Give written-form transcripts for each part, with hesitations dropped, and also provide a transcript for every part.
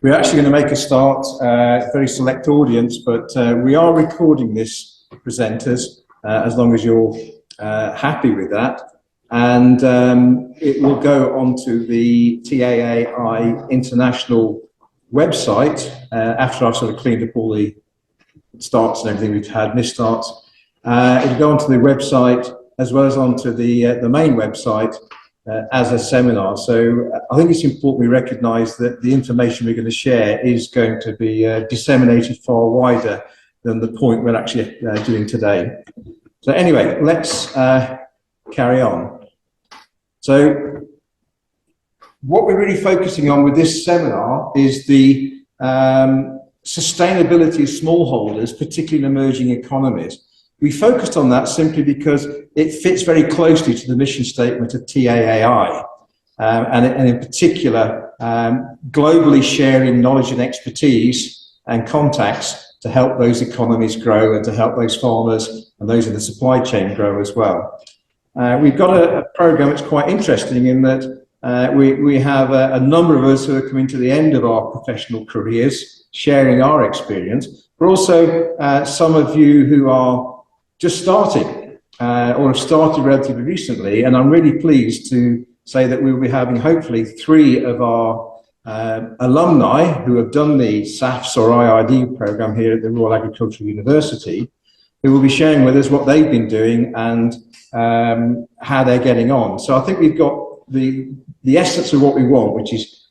We're actually going to make a start, very select audience, but we are recording this, presenters, as long as you're happy with that. And it will go onto the TAA International website after I've sort of cleaned up all the starts and everything we've had, missed starts. It'll go onto the website as well as onto the main website as a seminar. So I think it's important we recognise that the information we're going to share is going to be disseminated far wider than the point we're actually doing today. So anyway, let's carry on. So what we're really focusing on with this seminar is the sustainability of smallholders, particularly in emerging economies. We focused on that simply because it fits very closely to the mission statement of TAAI, and in particular, globally sharing knowledge and expertise and contacts to help those economies grow and to help those farmers and those in the supply chain grow as well. We've got a program that's quite interesting in that we have a number of us who are coming to the end of our professional careers, sharing our experience, but also some of you who are just starting or have started relatively recently, and I'm really pleased to say that we'll be having hopefully 3 of our alumni who have done the SAFS or IID program here at the Royal Agricultural University, who will be sharing with us what they've been doing and how they're getting on. So I think we've got the essence of what we want, which is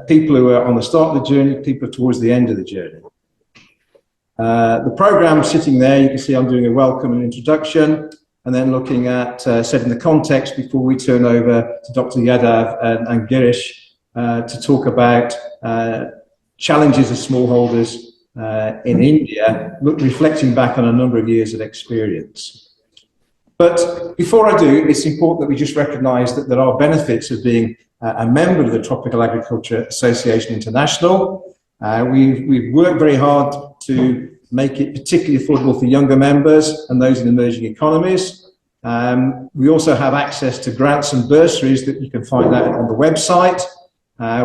people who are on the start of the journey, people towards the end of the journey. The program sitting there, you can see I'm doing a welcome and introduction, and then looking at setting the context before we turn over to Dr. Yadav and Girish to talk about challenges of smallholders in India, reflecting back on a number of years of experience. But before I do, it's important that we just recognise that there are benefits of being a member of the Tropical Agriculture Association International. We've worked very hard to make it particularly affordable for younger members and those in emerging economies. We also have access to grants and bursaries that you can find out on the website,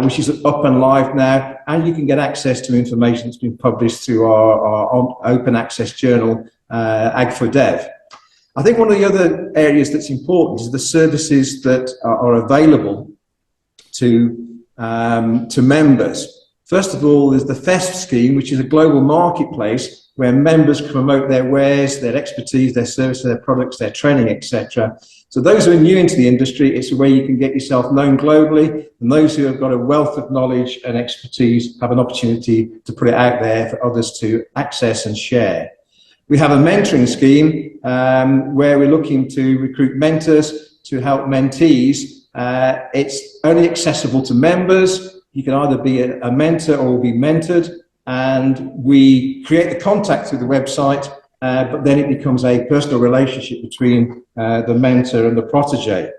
which is up and live now, and you can get access to information that's been published through our open access journal, Ag4Dev. I think one of the other areas that's important is the services that are available to members. First of all, there's the FESP scheme, which is a global marketplace where members can promote their wares, their expertise, their services, their products, their training, etc. So those who are new into the industry, it's a way you can get yourself known globally, and those who have got a wealth of knowledge and expertise have an opportunity to put it out there for others to access and share. We have a mentoring scheme where we're looking to recruit mentors to help mentees. It's only accessible to members. You can either be a mentor or be mentored, and we create the contact through the website, but then it becomes a personal relationship between the mentor and the protege.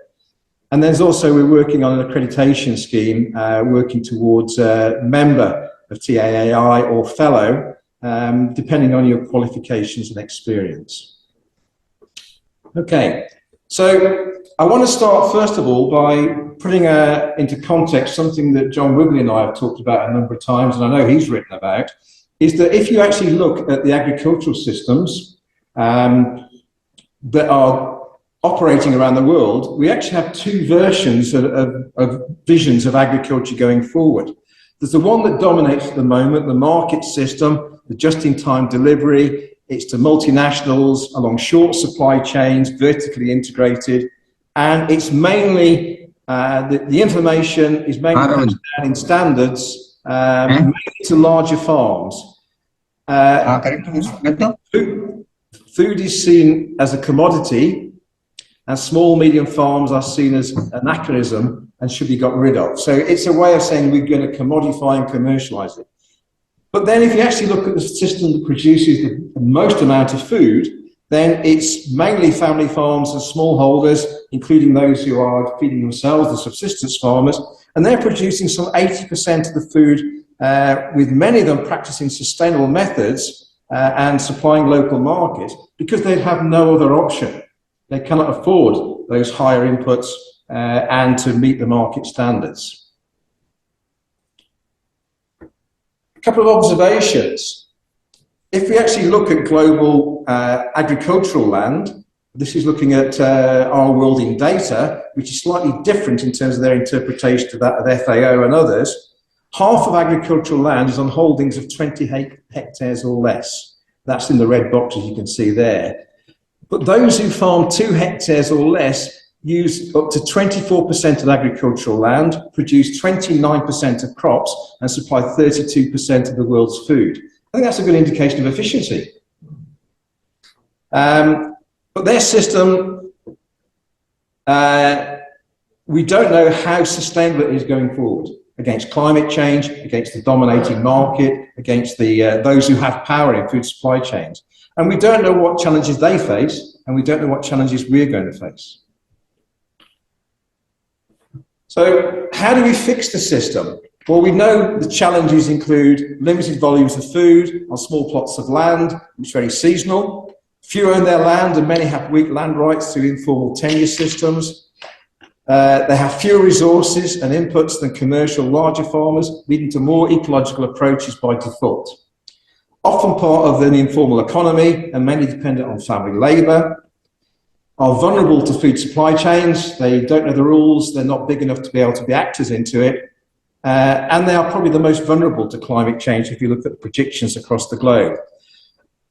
And there's also, we're working on an accreditation scheme, working towards member of TAAI or fellow, depending on your qualifications and experience. Okay, so I want to start first of all by putting into context something that John Wigley and I have talked about a number of times, and I know he's written about, is that if you actually look at the agricultural systems that are operating around the world, we actually have 2 versions of visions of agriculture going forward. There's the one that dominates at the moment, the market system, the just-in-time delivery. It's to multinationals along short supply chains, vertically integrated, and it's mainly the information is mainly passed down in standards, mainly to larger farms. Food is seen as a commodity, and small, medium farms are seen as anachronism and should be got rid of. So it's a way of saying we're going to commodify and commercialize it. But then if you actually look at the system that produces the most amount of food, then it's mainly family farms and smallholders, including those who are feeding themselves, the subsistence farmers, and they're producing some 80% of the food, with many of them practicing sustainable methods and supplying local markets because they have no other option. They cannot afford those higher inputs and to meet the market standards. A couple of observations. If we actually look at global agricultural land, this is looking at our world in data, which is slightly different in terms of their interpretation of that of FAO and others. Half of agricultural land is on holdings of 20 hectares or less. That's in the red boxes you can see there. But those who farm 2 hectares or less use up to 24% of agricultural land, produce 29% of crops, and supply 32% of the world's food. I think that's a good indication of efficiency. But their system, we don't know how sustainable it is going forward against climate change, against the dominating market, against those who have power in food supply chains. And we don't know what challenges they face, and we don't know what challenges we're going to face. So how do we fix the system? Well, we know the challenges include limited volumes of food on small plots of land, which is very seasonal. Few own their land and many have weak land rights through informal tenure systems. They have fewer resources and inputs than commercial larger farmers, leading to more ecological approaches by default. Often part of an informal economy and many dependent on family labour, are vulnerable to food supply chains. They don't know the rules. They're not big enough to be able to be actors into it. And they are probably the most vulnerable to climate change if you look at the predictions across the globe.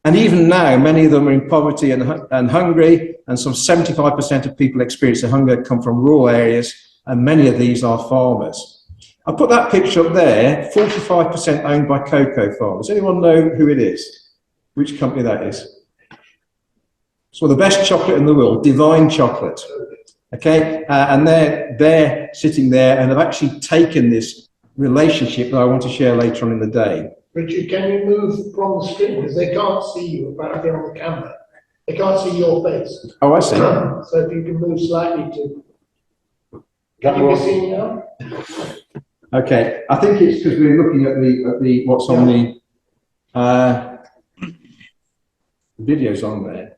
And even now, many of them are in poverty and hungry, and some 75% of people experiencing hunger come from rural areas, and many of these are farmers. I put that picture up there, 45% owned by cocoa farmers. Anyone know who it is? Which company that is? It's one of the best chocolate in the world, Divine Chocolate. Okay, and they're sitting there and have actually taken this relationship that I want to share later on in the day. Richard, can you move from the screen? Because they can't see you apparently on the camera. They can't see your face. Oh, I see. So if you can move slightly to... Can you be seen now? Okay, I think it's because we're looking at the what's on the videos on there.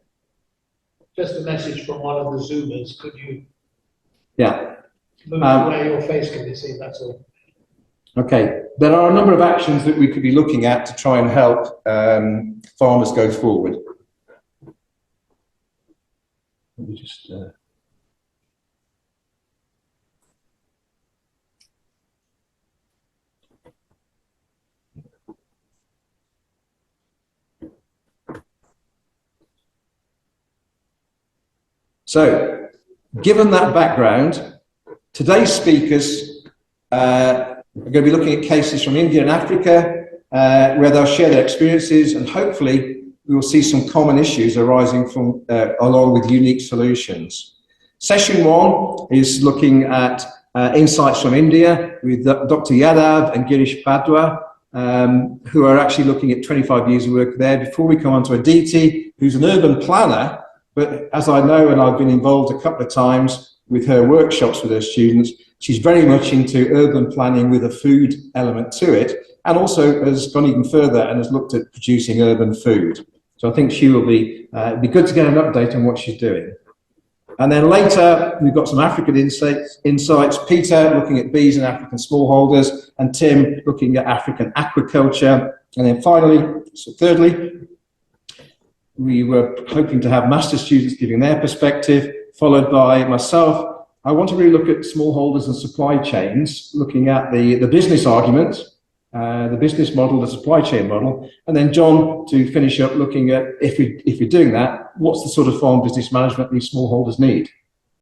Just a message from one of the Zoomers. Could you move where your face can be seen? That's all. Okay, there are a number of actions that we could be looking at to try and help farmers go forward. Let me just... So, given that background, today's speakers are going to be looking at cases from India and Africa, where they'll share their experiences, and hopefully we will see some common issues arising from, along with unique solutions. Session 1 is looking at insights from India with Dr. Yadav and Girish Padwa, who are actually looking at 25 years of work there. Before we come on to Aditi, who's an urban planner, but as I know, and I've been involved a couple of times with her workshops with her students, she's very much into urban planning with a food element to it, and also has gone even further and has looked at producing urban food. So I think she will be good to get an update on what she's doing. And then later, we've got some African insights. Peter looking at bees and African smallholders, and Tim looking at African aquaculture. And then finally, so thirdly, we were hoping to have master students giving their perspective, followed by myself. I want to really look at smallholders and supply chains, looking at the business argument, the business model, the supply chain model, and then John to finish up looking at, if we're doing that, what's the sort of farm business management these smallholders need?